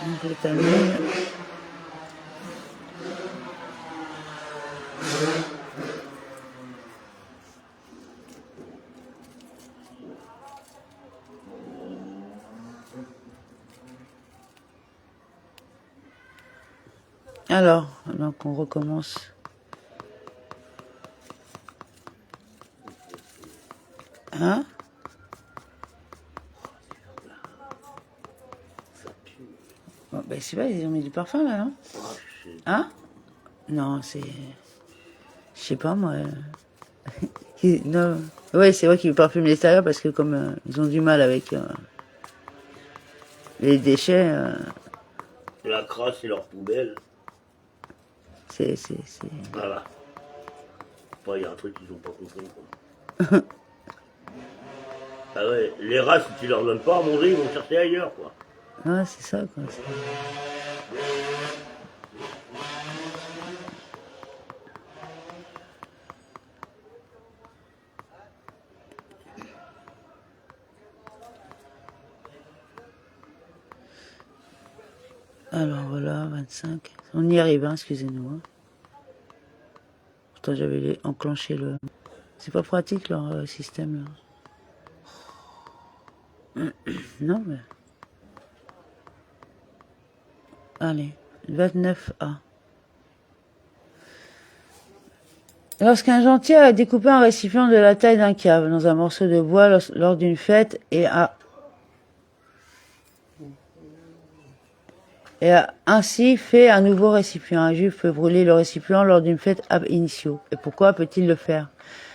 Donc l'étamine. Alors, donc on recommence. Hein? Bon, ben c'est pas, ils ont mis du parfum là, non? Hein? Non, c'est... Je sais pas moi. Non. Ouais, c'est vrai qu'ils parfument l'extérieur parce que comme ils ont du mal avec les déchets, La crasse et leur poubelle. c'est... Voilà. Il y a un truc qu'ils n'ont pas compris, quoi. Ah ouais, les rats, si tu leur donnes pas à manger, ils vont chercher ailleurs, quoi. Ouais, c'est ça, quoi. Alors voilà, 25. On y arrive, hein, excusez-nous. Hein. Pourtant j'avais enclenché le... C'est pas pratique leur système là. Non mais... Allez, 29A. Lorsqu'un gentil a découpé un récipient de la taille d'un cave dans un morceau de bois lors d'une fête et a ainsi fait un nouveau récipient. Un juif peut brûler le récipient lors d'une fête ab initio. Et pourquoi peut-il le faire?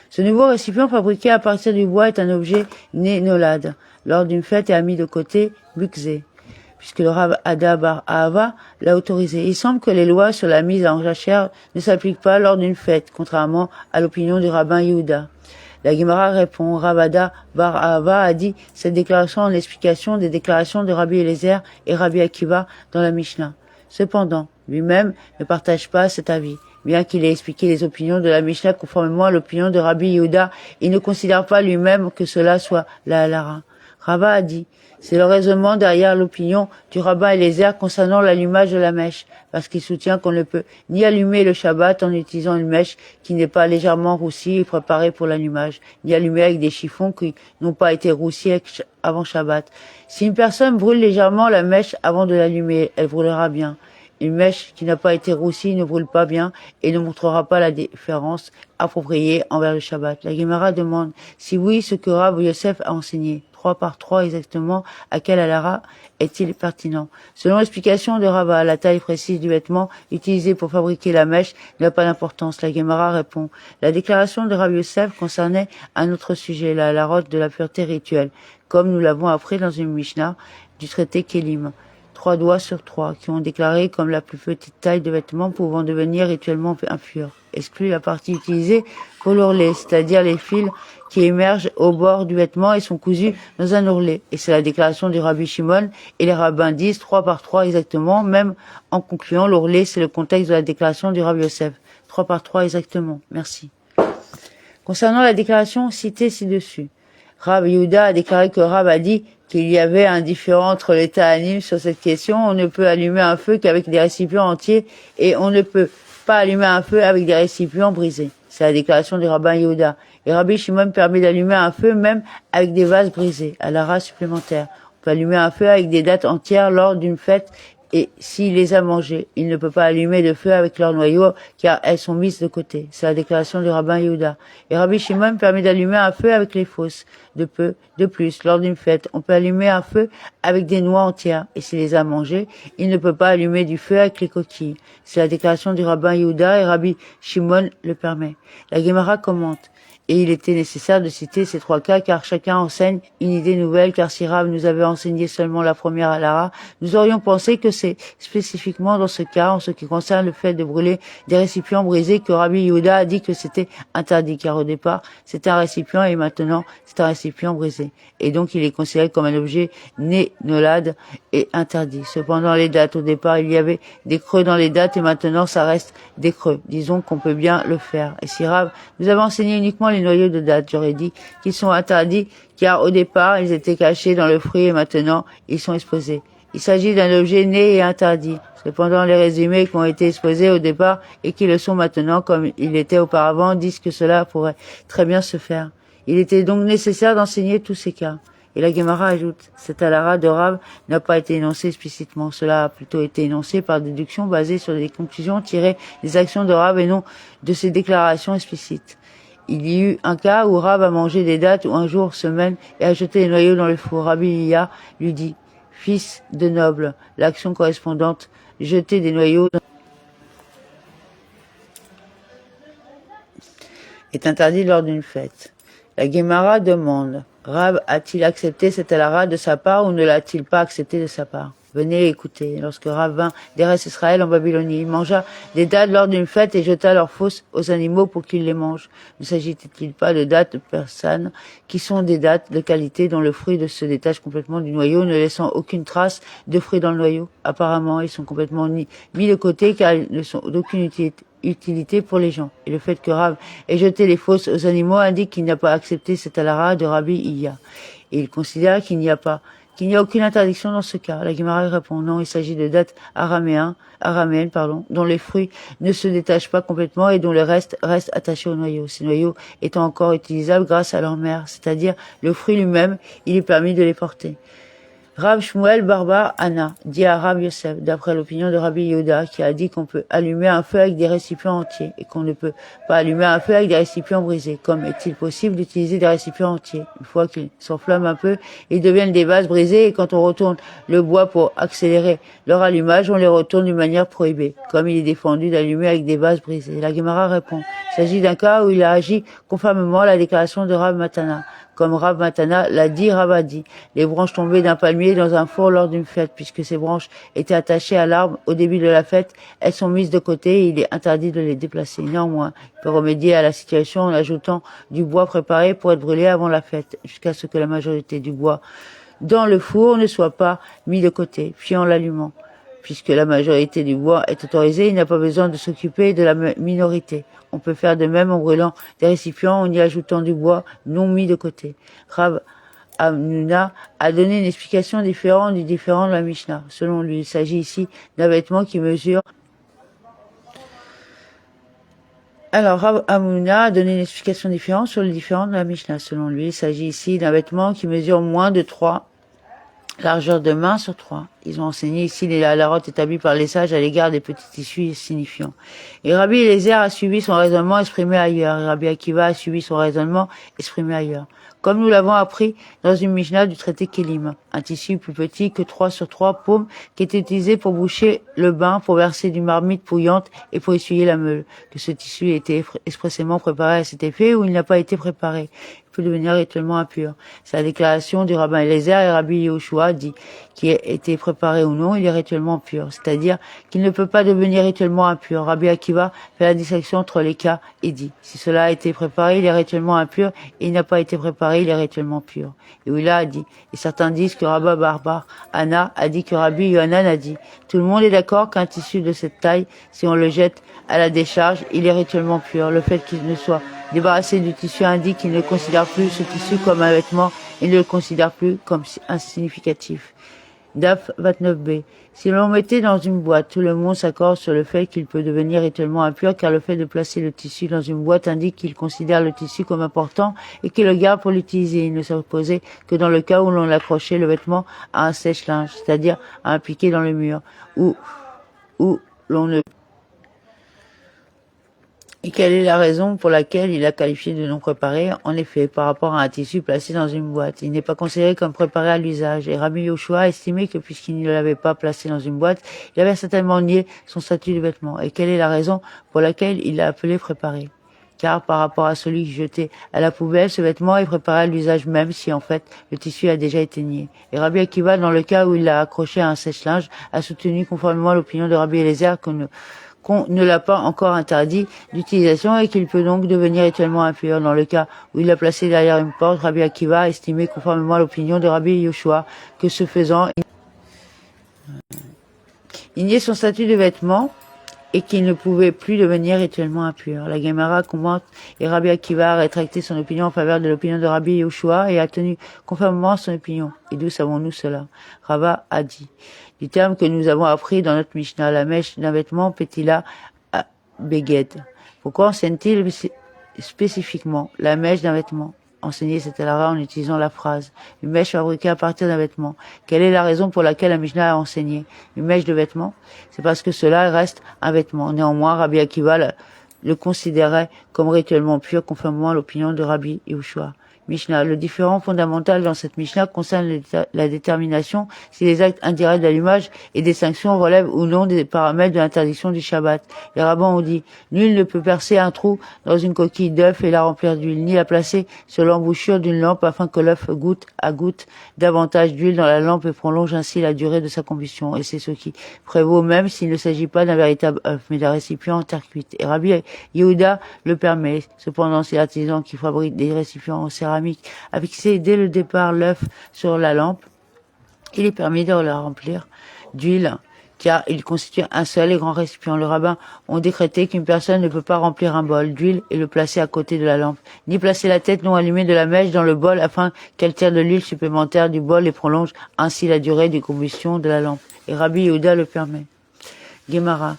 Ce nouveau récipient fabriqué à partir du bois est un objet né nolad, lors d'une fête et a mis de côté Bukzé, puisque le Rav Ada Bar Ahava l'a autorisé. Il semble que les lois sur la mise en jachère ne s'appliquent pas lors d'une fête, contrairement à l'opinion du rabbin Yehuda. La Gemara répond, Rav Ada Bar Ahava a dit cette déclaration en explication des déclarations de Rabbi Eliezer et Rabbi Akiva dans la Mishnah. Cependant, lui-même ne partage pas cet avis. Bien qu'il ait expliqué les opinions de la Mishnah conformément à l'opinion de Rabbi Yehuda, il ne considère pas lui-même que cela soit la halara. Rava a dit, c'est le raisonnement derrière l'opinion du rabbin Eliezer concernant l'allumage de la mèche, parce qu'il soutient qu'on ne peut ni allumer le Shabbat en utilisant une mèche qui n'est pas légèrement roussie et préparée pour l'allumage, ni allumer avec des chiffons qui n'ont pas été roussis avant Shabbat. Si une personne brûle légèrement la mèche avant de l'allumer, elle brûlera bien. Une mèche qui n'a pas été roussie ne brûle pas bien et ne montrera pas la différence appropriée envers le Shabbat. La Gemara demande si oui, ce que Rav Yosef a enseigné, 3 par 3 exactement, à quel halara est-il pertinent? Selon l'explication de Rava, la taille précise du vêtement utilisé pour fabriquer la mèche n'a pas d'importance. La Gemara répond, la déclaration de Rav Yosef concernait un autre sujet, la halarote de la pureté rituelle, comme nous l'avons appris dans une Mishnah du traité Kélim. 3 doigts sur 3, qui ont déclaré comme la plus petite taille de vêtements pouvant devenir rituellement impurs. Exclut la partie utilisée pour l'ourlet, c'est-à-dire les fils qui émergent au bord du vêtement et sont cousus dans un ourlet. Et c'est la déclaration du Rabbi Shimon, et les rabbins disent 3 par 3 exactement, même en concluant l'ourlet, c'est le contexte de la déclaration du Rabbi Yosef. 3 par 3 exactement. Merci. Concernant la déclaration citée ci-dessus, Rav Yehuda a déclaré que Rav a dit qu'il y avait un différent entre les Ta'anim sur cette question. On ne peut allumer un feu qu'avec des récipients entiers et on ne peut pas allumer un feu avec des récipients brisés. C'est la déclaration du rabbin Yehuda. Et Rabbi Shimon permet d'allumer un feu même avec des vases brisés, à la race supplémentaire. On peut allumer un feu avec des dattes entières lors d'une fête et s'il les a mangées. Il ne peut pas allumer de feu avec leurs noyaux car elles sont mises de côté. C'est la déclaration du rabbin Yehuda. Et Rabbi Shimon permet d'allumer un feu avec les fausses. De plus, lors d'une fête, on peut allumer un feu avec des noix entières. Et s'il les a mangées, il ne peut pas allumer du feu avec les coquilles. C'est la déclaration du rabbin Yehuda et Rabbi Shimon le permet. La Gemara commente. Et il était nécessaire de citer ces 3 cas car chacun enseigne une idée nouvelle car si Rav nous avait enseigné seulement la première halara, nous aurions pensé que c'est spécifiquement dans ce cas, en ce qui concerne le fait de brûler des récipients brisés, que Rabbi Yehuda a dit que c'était interdit car au départ c'était un récipient et maintenant c'est un récipient brisé. Et donc il est considéré comme un objet né nolad et interdit. Cependant les dates, au départ il y avait des creux dans les dates et maintenant ça reste des creux. Disons qu'on peut bien le faire. Et si Rav nous avait enseigné uniquement les noyaux de date, j'aurais dit qu'ils sont interdits car au départ ils étaient cachés dans le fruit et maintenant ils sont exposés. Il s'agit d'un objet né et interdit. Cependant, les résumés qui ont été exposés au départ et qui le sont maintenant comme il était auparavant disent que cela pourrait très bien se faire. Il était donc nécessaire d'enseigner tous ces cas. Et la Guémara ajoute, cette halara de Rav n'a pas été énoncée explicitement. Cela a plutôt été énoncé par déduction basée sur des conclusions tirées des actions de Rav et non de ses déclarations explicites. Il y eut un cas où Rav a mangé des dattes ou un jour, semaine, et a jeté les noyaux dans le four. Rabbi Iya lui dit, fils de noble, l'action correspondante, jeter des noyaux est interdit lors d'une fête. La Guémara demande, Rav a-t-il accepté cette halara de sa part ou ne l'a-t-il pas accepté de sa part? Venez écouter. Lorsque Rav vint d'Eretz Israël en Babylonie, il mangea des dattes lors d'une fête et jeta leurs fausses aux animaux pour qu'ils les mangent. Ne s'agit-il pas de dattes persanes, qui sont des dattes de qualité dont le fruit se détache complètement du noyau, ne laissant aucune trace de fruit dans le noyau? Apparemment, ils sont complètement mis de côté car ils ne sont d'aucune utilité pour les gens. Et le fait que Rav ait jeté les fausses aux animaux indique qu'il n'a pas accepté cette halara de Rabbi Iya. Et il considère qu'il n'y a aucune interdiction dans ce cas. La Guémara répond non, il s'agit de dattes araméennes, dont les fruits ne se détachent pas complètement et dont le reste attaché au noyau. Ces noyaux étant encore utilisables grâce à leur mère, c'est-à-dire le fruit lui-même, il est permis de les porter. Rav Shmuel Barbar Anna dit à Rav Yosef, d'après l'opinion de Rabbi Yehuda, qui a dit qu'on peut allumer un feu avec des récipients entiers et qu'on ne peut pas allumer un feu avec des récipients brisés. Comme est-il possible d'utiliser des récipients entiers? Une fois qu'ils s'enflamment un peu, ils deviennent des vases brisés et quand on retourne le bois pour accélérer leur allumage, on les retourne d'une manière prohibée. Comme il est défendu d'allumer avec des vases brisés. La Guémara répond, il s'agit d'un cas où il a agi conformément à la déclaration de Rav Matana. Comme Rav Matana l'a dit, Rav a dit, les branches tombées d'un palmier dans un four lors d'une fête, puisque ces branches étaient attachées à l'arbre au début de la fête, elles sont mises de côté et il est interdit de les déplacer. Néanmoins, il peut remédier à la situation en ajoutant du bois préparé pour être brûlé avant la fête, jusqu'à ce que la majorité du bois dans le four ne soit pas mis de côté, puis en l'allumant. Puisque la majorité du bois est autorisée, il n'a pas besoin de s'occuper de la minorité. On peut faire de même en brûlant des récipients en y ajoutant du bois non mis de côté. Rav Hamnuna a donné une explication différente du différent de la Mishnah. Selon lui, il s'agit ici d'un vêtement qui mesure. Alors, Rav Hamnuna a donné une explication différente sur le différent de la Mishnah. Selon lui, il s'agit ici d'un vêtement qui mesure moins de 3 largeur de main sur 3. Ils ont enseigné ici les halarotes établies par les sages à l'égard des petits tissus insignifiants. Et Rabbi Eliezer a suivi son raisonnement exprimé ailleurs. Et Rabbi Akiva a suivi son raisonnement exprimé ailleurs. Comme nous l'avons appris dans une Mishnah du traité Kélim, un tissu plus petit que 3 sur 3 paumes qui était utilisé pour boucher le bain, pour verser du marmite bouillante et pour essuyer la meule. Que ce tissu ait été expressément préparé à cet effet ou il n'a pas été préparé. Il peut devenir rituellement impur. C'est la déclaration du rabbin Eliezer et Rabbi Yehoshua dit qu'il a été préparé ou non, il est rituellement pur. C'est-à-dire qu'il ne peut pas devenir rituellement impur. Rabbi Akiva fait la distinction entre les cas et dit, si cela a été préparé, il est rituellement impur et il n'a pas été préparé, il est rituellement pur. Et Oula a dit, et certains disent que Rabbi Barbar Anna a dit que Rabbi Yohanan a dit, tout le monde est d'accord qu'un tissu de cette taille, si on le jette à la décharge, il est rituellement pur. Le fait qu'il ne soit débarrassé du tissu indique qu'il ne considère plus ce tissu comme un vêtement et ne le considère plus comme insignificatif. Daf 29b. Si l'on mettait dans une boîte, tout le monde s'accorde sur le fait qu'il peut devenir rituellement impur car le fait de placer le tissu dans une boîte indique qu'il considère le tissu comme important et qu'il le garde pour l'utiliser. Il ne s'opposait que dans le cas où l'on accrochait le vêtement à un sèche-linge, c'est-à-dire à un piquet dans le mur, où l'on ne. Et quelle est la raison pour laquelle il a qualifié de non préparé? En effet, par rapport à un tissu placé dans une boîte, il n'est pas considéré comme préparé à l'usage. Et Rabbi Yehoshua a estimé que puisqu'il ne l'avait pas placé dans une boîte, il avait certainement nié son statut de vêtement. Et quelle est la raison pour laquelle il l'a appelé préparé? Car par rapport à celui jeté à la poubelle, ce vêtement est préparé à l'usage même si en fait le tissu a déjà été nié. Et Rabbi Akiva, dans le cas où il l'a accroché à un sèche-linge, a soutenu conformément à l'opinion de Rabbi Eliezer qu'on ne l'a pas encore interdit d'utilisation et qu'il peut donc devenir rituellement impur. Dans le cas où il l'a placé derrière une porte, Rabbi Akiva a estimé conformément à l'opinion de Rabbi Yehoshua que ce faisant, il niait son statut de vêtement et qu'il ne pouvait plus devenir rituellement impur. La Gemara commente et Rabbi Akiva a rétracté son opinion en faveur de l'opinion de Rabbi Yehoshua et a tenu conformément son opinion. Et d'où savons-nous cela? Rava a dit, du terme que nous avons appris dans notre Mishnah, la mèche d'un vêtement pétila à Beged. Pourquoi enseigne-t-il spécifiquement la mèche d'un vêtement? Enseigner cette halakha en utilisant la phrase « une mèche fabriquée à partir d'un vêtement ». Quelle est la raison pour laquelle la Mishnah a enseigné une mèche de vêtement? C'est parce que cela reste un vêtement. Néanmoins, Rabbi Akiva le considérait comme rituellement pur, conformément à l'opinion de Rabbi Yehoshua. Mishnah. Le différent fondamental dans cette Mishnah concerne la détermination si les actes indirects d'allumage et d'extinction relèvent ou non des paramètres de l'interdiction du Shabbat. Les rabbins ont dit, nul ne peut percer un trou dans une coquille d'œuf et la remplir d'huile, ni la placer sur l'embouchure d'une lampe afin que l'œuf goutte à goutte davantage d'huile dans la lampe et prolonge ainsi la durée de sa combustion. Et c'est ce qui prévaut même s'il ne s'agit pas d'un véritable œuf, mais d'un récipient en terre cuite. Et Rabbi Yehuda le permet. Cependant, c'est l'artisan qui fabrique des récipients en céramique a fixé dès le départ l'œuf sur la lampe. Il est permis de la remplir d'huile, car il constitue un seul et grand récipient. Le rabbin ont décrété qu'une personne ne peut pas remplir un bol d'huile et le placer à côté de la lampe, ni placer la tête non allumée de la mèche dans le bol afin qu'elle tire de l'huile supplémentaire du bol et prolonge ainsi la durée de combustion de la lampe. Et Rabbi Yehuda le permet. Gemara.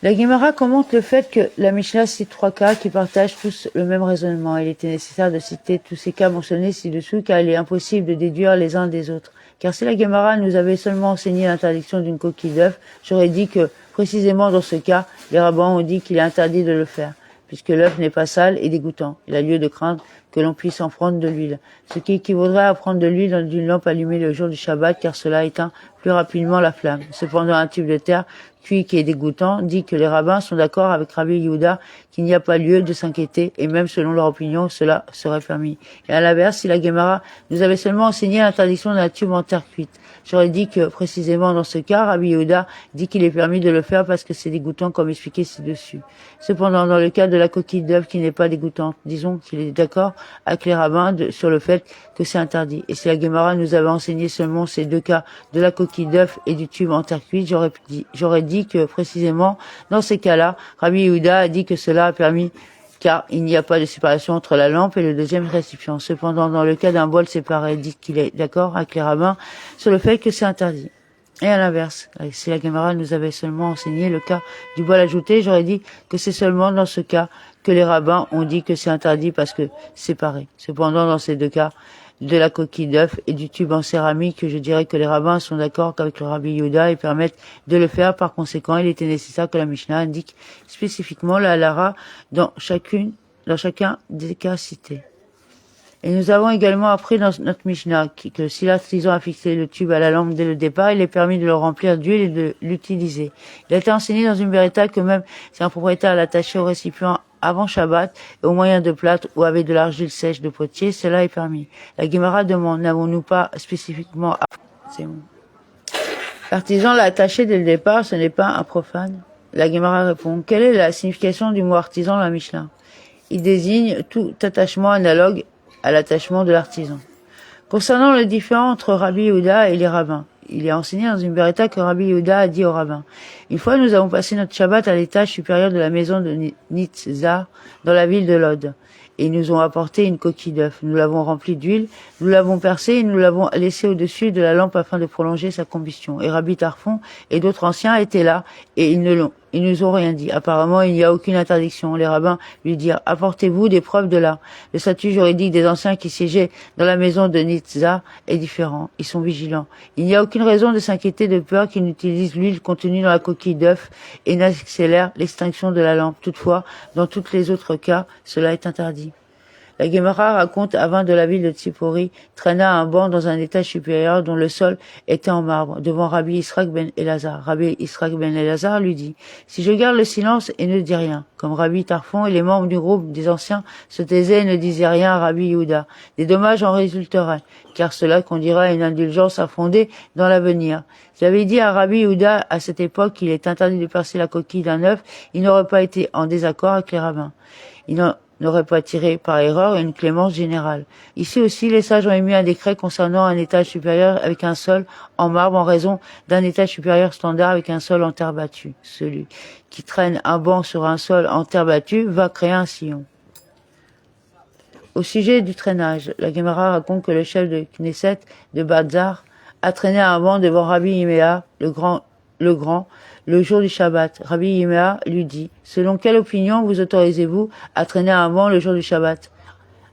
La Gemara commente le fait que la Mishnah cite 3 cas qui partagent tous le même raisonnement. Il était nécessaire de citer tous ces cas mentionnés ci-dessous car il est impossible de déduire les uns des autres. Car si la Gemara nous avait seulement enseigné l'interdiction d'une coquille d'œuf, j'aurais dit que, précisément dans ce cas, les rabbins ont dit qu'il est interdit de le faire, puisque l'œuf n'est pas sale et dégoûtant. Il a lieu de craindre que l'on puisse en prendre de l'huile, ce qui équivaudrait à prendre de l'huile dans une lampe allumée le jour du Shabbat, car cela éteint plus rapidement la flamme. Cependant, un tube de terre cuit qui est dégoûtant dit que les rabbins sont d'accord avec Rabbi Yehuda qu'il n'y a pas lieu de s'inquiéter, et même selon leur opinion, cela serait permis. Et à l'inverse, si la Gemara nous avait seulement enseigné l'interdiction d'un tube en terre cuite, j'aurais dit que, précisément dans ce cas, Rabbi Yehuda dit qu'il est permis de le faire parce que c'est dégoûtant comme expliqué ci-dessus. Cependant, dans le cas de la coquille d'œuf qui n'est pas dégoûtante, disons qu'il est d'accord avec les rabbins sur le fait que c'est interdit. Et si la Gemara nous avait enseigné seulement ces 2 cas de la coquille d'œuf et du tube en terre cuite, j'aurais dit que précisément dans ces cas-là, Rabbi Yehuda a dit que cela a permis car il n'y a pas de séparation entre la lampe et le deuxième récipient. Cependant, dans le cas d'un bol séparé, il dit qu'il est d'accord avec les rabbins sur le fait que c'est interdit. Et à l'inverse, si la Gemara nous avait seulement enseigné le cas du bol ajouté, j'aurais dit que c'est seulement dans ce cas que les rabbins ont dit que c'est interdit parce que séparé. Cependant, dans ces 2 cas, de la coquille d'œuf et du tube en céramique, je dirais que les rabbins sont d'accord avec le Rabbi Yehuda et permettent de le faire. Par conséquent, il était nécessaire que la Mishnah indique spécifiquement la halakha dans chacun des cas cités. Et nous avons également appris dans notre Mishnah que si l'artisan a fixé le tube à la lampe dès le départ, il est permis de le remplir d'huile et de l'utiliser. Il a été enseigné dans une Beretta que même si un propriétaire l'attachait au récipient avant Shabbat et au moyen de plâtre ou avec de l'argile sèche de potier, cela est permis. La Gemara demande, n'avons-nous pas spécifiquement c'est bon. L'artisan l'a attaché dès le départ, ce n'est pas un profane. La Gemara répond, quelle est la signification du mot artisan dans la Mishnah? Il désigne tout attachement analogue à l'attachement de l'artisan. Concernant le différend entre Rabbi Yehuda et les rabbins, il est enseigné dans une Beretta que Rabbi Yehuda a dit aux rabbins. Une fois, nous avons passé notre Shabbat à l'étage supérieur de la maison de Nitzar, dans la ville de Lod. Et ils nous ont apporté une coquille d'œuf. Nous l'avons remplie d'huile, nous l'avons percée et nous l'avons laissée au-dessus de la lampe afin de prolonger sa combustion. Et Rabbi Tarfon et d'autres anciens étaient là et ils nous ont rien dit. Apparemment, il n'y a aucune interdiction. Les rabbins lui dirent, apportez-vous des preuves de là. Le statut juridique des anciens qui siégeaient dans la maison de Nitzar est différent. Ils sont vigilants. Il n'y a aucune raison de s'inquiéter de peur qu'ils n'utilisent l'huile contenue dans la coquille d'œuf et n'accélèrent l'extinction de la lampe. Toutefois, dans tous les autres cas, cela est interdit. La Gemara raconte avant de la ville de Tzipori traîna un banc dans un étage supérieur dont le sol était en marbre devant Rabbi Israq ben Elazar. Rabbi Israq ben Elazar lui dit, si je garde le silence et ne dis rien, comme Rabbi Tarfon et les membres du groupe des anciens se taisaient et ne disaient rien à Rabbi Yehuda, des dommages en résulteraient, car cela conduira à une indulgence à fonder dans l'avenir. J'avais dit à Rabbi Yehuda à cette époque qu'il est interdit de percer la coquille d'un œuf, il n'aurait pas été en désaccord avec les rabbins. n'aurait pas tiré par erreur une clémence générale. Ici aussi, les sages ont émis un décret concernant un étage supérieur avec un sol en marbre en raison d'un étage supérieur standard avec un sol en terre battue. Celui qui traîne un banc sur un sol en terre battue va créer un sillon. Au sujet du traînage, la Gemara raconte que le chef de Knesset de Bazar a traîné un banc devant Rabbi Yimea, le grand, le jour du Shabbat. Rabbi Yimea lui dit, selon quelle opinion vous autorisez-vous à traîner un banc le jour du Shabbat?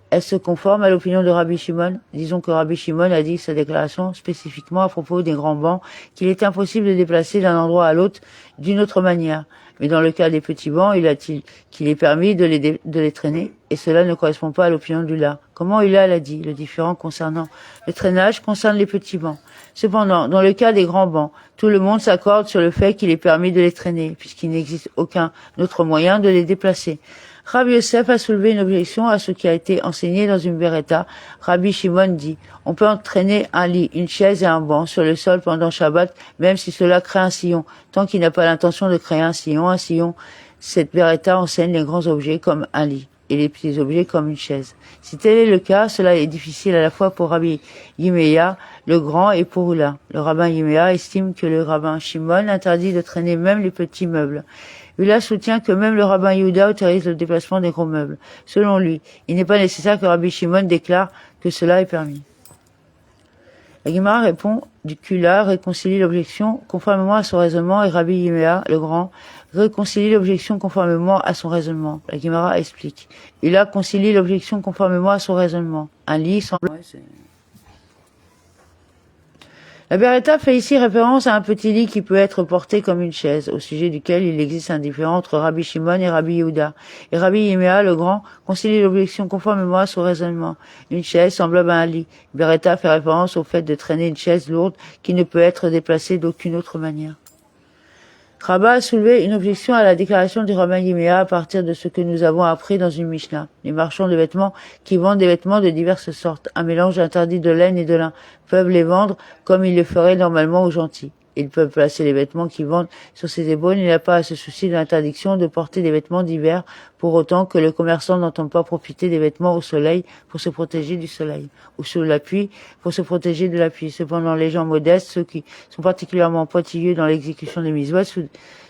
Elle se conforme à l'opinion de Rabbi Shimon. Disons que Rabbi Shimon a dit sa déclaration spécifiquement à propos des grands bancs qu'il est impossible de déplacer d'un endroit à l'autre d'une autre manière. Mais dans le cas des petits bancs, il a-t-il qu'il est permis de les traîner, et cela ne correspond pas à l'opinion d'Ula. Comment Ula l'a dit? Le différent concernant le traînage concerne les petits bancs. Cependant, dans le cas des grands bancs, tout le monde s'accorde sur le fait qu'il est permis de les traîner, puisqu'il n'existe aucun autre moyen de les déplacer. Rabbi Yosef a soulevé une objection à ce qui a été enseigné dans une beretta. Rabbi Shimon dit, on peut entraîner un lit, une chaise et un banc sur le sol pendant Shabbat, même si cela crée un sillon. Tant qu'il n'a pas l'intention de créer un sillon, cette beretta enseigne les grands objets comme un lit et les petits objets comme une chaise. Si tel est le cas, cela est difficile à la fois pour Rabbi Yimea, le grand, et pour Ula. Le rabbin Yimea estime que le rabbin Shimon interdit de traîner même les petits meubles. Ula soutient que même le rabbin Yehuda autorise le déplacement des gros meubles. Selon lui, il n'est pas nécessaire que Rabbi Shimon déclare que cela est permis. La Gemara répond du Kula réconcilie l'objection conformément à son raisonnement et Rabbi Yimea, le grand, réconcilie l'objection conformément à son raisonnement. La Gemara explique. Ula concilie l'objection conformément à son raisonnement. Un lit sans... La Beretta fait ici référence à un petit lit qui peut être porté comme une chaise, au sujet duquel il existe un différend entre Rabbi Shimon et Rabbi Yehuda. Et Rabbi Yimea, le grand, concilie l'objection conformément à son raisonnement. Une chaise semblable à un lit. Beretta fait référence au fait de traîner une chaise lourde qui ne peut être déplacée d'aucune autre manière. Rabba a soulevé une objection à la déclaration du rabbin Yimea à partir de ce que nous avons appris dans une Mishnah. Les marchands de vêtements qui vendent des vêtements de diverses sortes, un mélange interdit de laine et de lin, peuvent les vendre comme ils le feraient normalement aux gentils. Ils peuvent placer les vêtements qu'ils vendent sur ses épaules. Il n'y a pas à se soucier de l'interdiction de porter des vêtements divers, pour autant que le commerçant n'entend pas profiter des vêtements au soleil pour se protéger du soleil, ou sous la pluie pour se protéger de la pluie. Cependant, les gens modestes, ceux qui sont particulièrement pointilleux dans l'exécution des mitzvot,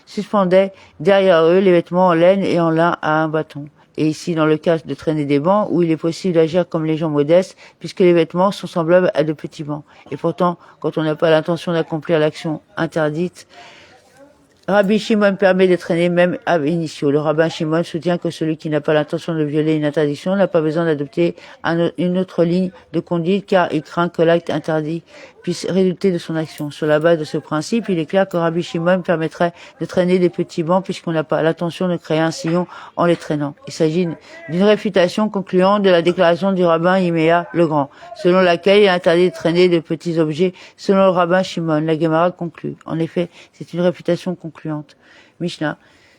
suspendaient derrière eux les vêtements en laine et en lin à un bâton. Et ici, dans le cas de traîner des bancs, où il est possible d'agir comme les gens modestes, puisque les vêtements sont semblables à de petits bancs. Et pourtant, quand on n'a pas l'intention d'accomplir l'action interdite, Rabbi Shimon permet de traîner même ab initio. Le rabbin Shimon soutient que celui qui n'a pas l'intention de violer une interdiction n'a pas besoin d'adopter une autre ligne de conduite, car il craint que l'acte interdit puisse résulter de son action. Sur la base de ce principe, il est clair que Rabbi Shimon permettrait de traîner des petits bancs puisqu'on n'a pas l'intention de créer un sillon en les traînant. Il s'agit d'une réfutation concluante de la déclaration du rabbin Yimea le Grand, selon laquelle il est interdit de traîner de petits objets selon le rabbin Shimon. La Gemara conclut. En effet, c'est une réfutation concluante. Mishnah.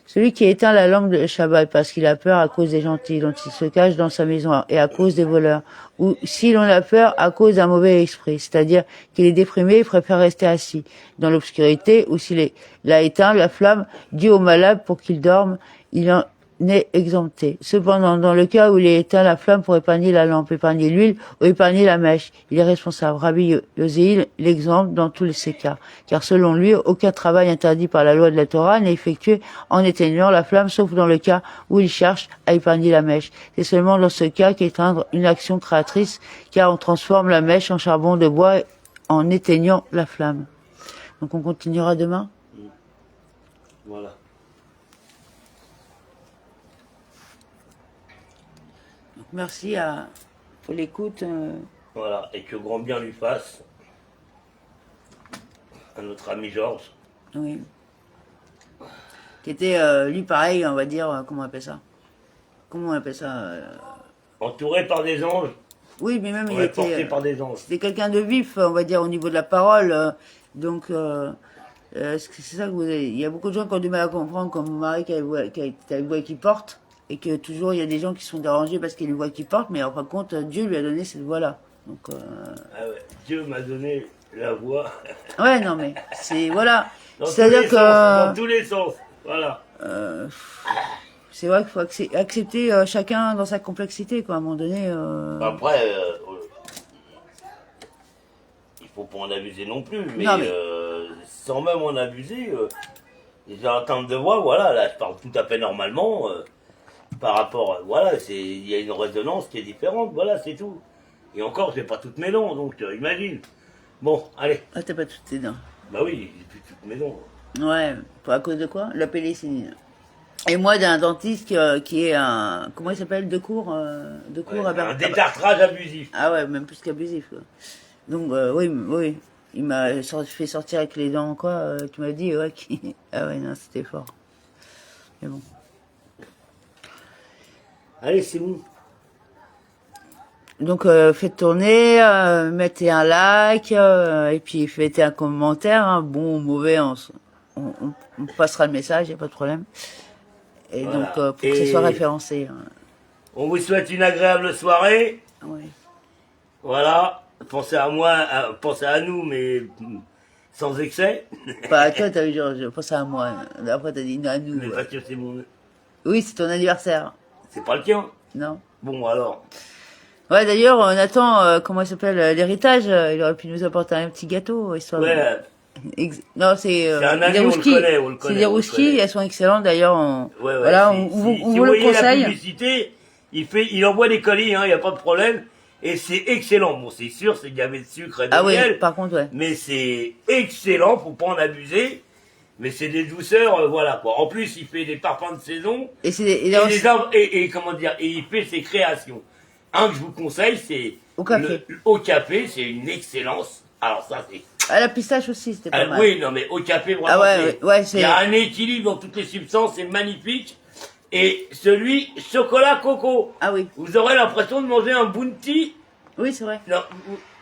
Celui qui éteint la lampe de Shabbat parce qu'il a peur à cause des gentils dont il se cache dans sa maison et à cause des voleurs, ou si l'on a peur à cause d'un mauvais esprit, c'est-à-dire qu'il est déprimé et préfère rester assis dans l'obscurité, ou s'il a éteint la flamme due au malade pour qu'il dorme, il en est exempté. Cependant, dans le cas où il a éteint la flamme pour épargner la lampe, épargner l'huile ou épargner la mèche, il est responsable. Rabbi Yosei l'exemple dans tous ces cas, car selon lui, aucun travail interdit par la loi de la Torah n'est effectué en éteignant la flamme, sauf dans le cas où il cherche à épargner la mèche. C'est seulement dans ce cas qu'éteindre une action créatrice, car on transforme la mèche en charbon de bois en éteignant la flamme. Donc on continuera demain. Voilà. Merci pour l'écoute. Voilà, et que grand bien lui fasse à notre ami Georges. Oui. Qui était, lui, pareil, on va dire, comment on appelle ça? Comment on appelle ça Entouré par des anges. Oui, mais même il porté était... par des anges. C'était quelqu'un de vif, on va dire, au niveau de la parole. Donc, c'est ça que vous avez... Il y a beaucoup de gens qui ont du mal à comprendre, comme mon mari qui a une voix qui porte. Et que toujours il y a des gens qui sont dérangés parce qu'il y a une voix qui porte, mais en fin de compte, Dieu lui a donné cette voix-là. Donc, ah ouais, Dieu m'a donné la voix. Ouais, non mais c'est voilà. C'est-à-dire que dans tous les sens, voilà. c'est vrai qu'il faut accepter chacun dans sa complexité, quoi. À un moment donné. Après, il faut pas en abuser non plus, mais, Non, mais- sans même en abuser, j'ai un temps de voix, voilà, là je parle tout à fait normalement, par rapport, voilà, il y a une résonance qui est différente, voilà, c'est tout. Et encore, j'ai pas toutes mes dents, donc imagine. Bon, allez. Ah, t'as pas toutes tes dents. Bah oui, j'ai plus toutes mes dents. Ouais, à cause de quoi? La pénicilline. Et moi, d'un dentiste qui est un... Comment il s'appelle? De cours Ouais, à un détartrage abusif. Ah ouais, même plus qu'abusif, quoi. Donc, oui, oui. Il m'a fait sortir avec les dents, quoi. Tu m'as dit, ouais. Ah ouais, non, c'était fort. Mais bon. Allez, c'est bon. Donc, faites tourner, mettez un like, et puis mettez un commentaire, hein, bon ou mauvais, on passera le message, y a pas de problème. Et Voilà. donc, pour que ça soit référencé. Hein. On vous souhaite une agréable soirée. Ouais. Voilà. Pensez à moi, pensez à nous, mais sans excès. Bah, toi, t'as eu genre, je pense à moi. Après, t'as dit non, à nous. Mais Ouais. parce que c'est mon... Oui, c'est ton anniversaire. C'est pas le tien. Non. Bon, alors. Ouais, d'ailleurs, Nathan, comment il s'appelle, l'héritage, il aurait pu nous apporter un petit gâteau, histoire de- Ouais, Non, c'est un ami, des on le rouskis. connaît, on le C'est connaît, des on le rouskis, connaît. elles sont excellentes d'ailleurs. ouais, Voilà, si, on si- vous si vous vous le voyez la conseille. publicité, il envoie des colis, hein, il n'y a pas de problème. Et c'est excellent. Bon, c'est sûr, c'est gavé de sucre et de Ah oui, miel. par contre, ouais. Mais c'est excellent, faut pas en abuser. Mais c'est des douceurs, voilà quoi. En plus, il fait des parfums de saison. Et c'est Et, les arbres, et comment dire, et il fait ses créations. Un que je vous conseille, c'est Au café. Au café, c'est une excellence. Alors ça, c'est... Ah, la pistache aussi, c'était pas mal. oui, non mais au café, vraiment, Ah ouais, ouais, il y a un équilibre dans toutes les substances, c'est magnifique. Et celui chocolat coco, Ah oui, vous aurez l'impression de manger un bounty. oui, c'est vrai. Non,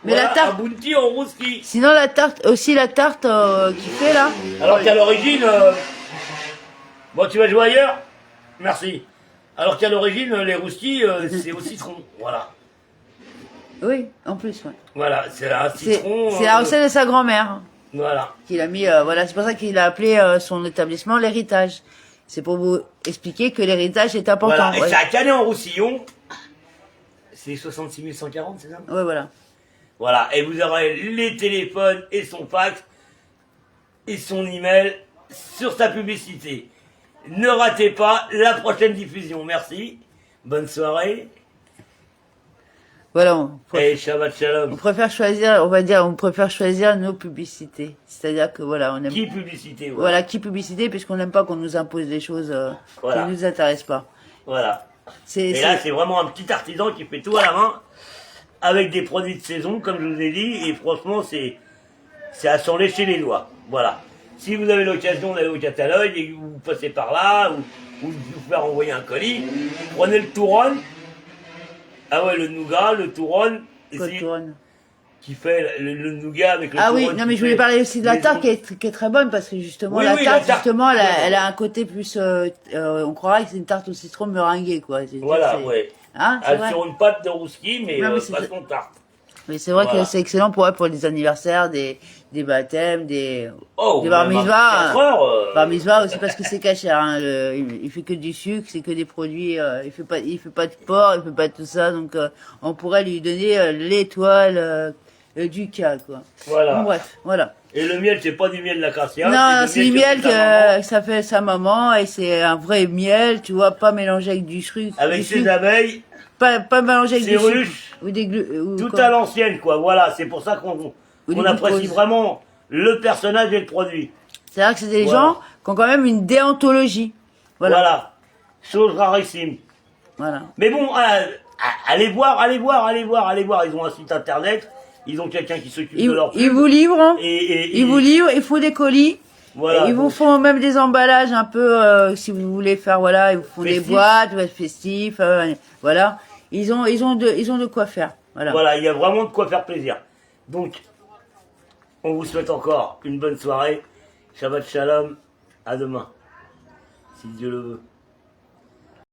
Mais voilà, la tarte- un bounty en rouski. Sinon, la tarte, aussi la tarte qu'il fait là. Alors qu'à l'origine, bon, tu vas jouer ailleurs. Merci. Alors qu'à l'origine, les roustis, c'est au citron. Voilà. Oui, en plus, ouais. Voilà, c'est un C'est citron. la recette de sa grand-mère Voilà. qu'il a mis. Voilà, c'est pour ça qu'il a appelé son établissement l'héritage. C'est pour vous expliquer que l'héritage est important. Voilà. Et ouais. c'est à Canet-en-Roussillon. C'est 66 140, c'est ça? Ouais, voilà. Voilà. Et vous aurez les téléphones et son fax et son email sur sa publicité. Ne ratez pas la prochaine diffusion. Merci. Bonne soirée. Voilà, Et Shabbat Shalom. on préfère choisir, on va dire, on préfère choisir nos publicités. C'est-à-dire que voilà, on aime. Qui publicité, Voilà, qui publicité, puisqu'on n'aime pas qu'on nous impose des choses Voilà. qui ne nous intéressent pas. Voilà. C'est, Et là, c'est vraiment un petit artisan qui fait tout à la main, avec des produits de saison, comme je vous ai dit, et franchement, c'est à s'en lécher les doigts. Voilà. Si vous avez l'occasion d'aller au catalogue et que vous passez par là, ou de vous faire envoyer un colis, prenez le Touron. Ah ouais, le nougat, le Touron, et Côte c'est- Couronne. qui fait le nougat avec le Ah Touron. oui, non mais je voulais parler aussi de la tarte qui est très bonne parce que justement Oui, la oui, tarte, la tarte. justement elle a, Ouais. elle a un côté plus on croirait que c'est une tarte au citron meringuée quoi. Voilà, c'est- ouais. Hein, c'est vrai. Sur une pâte de rouski, mais, Non, mais c'est- façon tarte. Mais c'est vrai Voilà. que c'est excellent pour les anniversaires, des baptêmes, des Oh, bar même à mitzvahs. 4 heures, Bar mitzvah aussi parce que c'est caché. Hein, il fait que du sucre, c'est que des produits. Il fait pas de porc, il fait pas de tout ça. Donc on pourrait lui donner l'étoile du cas quoi. Voilà. Bon, bref, voilà. Et le miel, c'est pas du miel d'acacia. Non, c'est du miel que fait ta maman. que ça fait sa maman et c'est un vrai miel, tu vois, pas mélangé avec du sucre. Avec du ses sucre, abeilles, pas mélangé avec ses du sucre. ruches, Ou des ou tout quoi. à l'ancienne, quoi. Voilà, c'est pour ça qu'on du apprécie glucose. vraiment le personnage et le produit. C'est-à-dire que c'est des Voilà. gens qui ont quand même une déontologie. Voilà. Chose rarissime. Voilà. Mais bon, allez voir. Ils ont un site internet, ils ont quelqu'un qui s'occupe de leur Ils pub. vous livrent, hein. Et Ils vous livrent, il faut des colis. Voilà, Et ils vous donc, font même des emballages un peu, si vous voulez faire, voilà, ils vous font des Festif. boîtes, ouais, festifs, voilà. Ils ont de quoi faire. Voilà. voilà, il y a vraiment de quoi faire plaisir. Donc, on vous souhaite encore une bonne soirée. Shabbat Shalom. À demain. Si Dieu le veut.